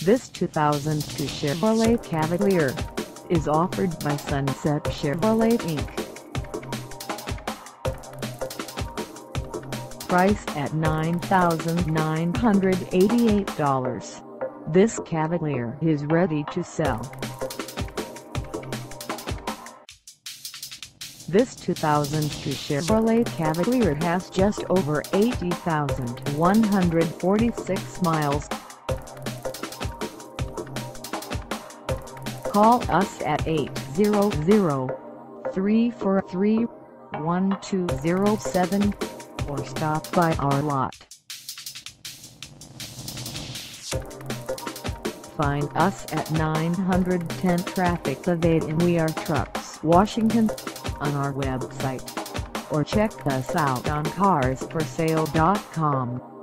This 2002 Chevrolet Cavalier is offered by Sunset Chevrolet Inc. Priced at $9,988, this Cavalier is ready to sell. This 2002 Chevrolet Cavalier has just over 80,146 miles. Call us at 800-343-1207 or stop by our lot. Find us at 910 Traffic Ave in We Are Trucks, Washington, on our website, or check us out on carsforsale.com.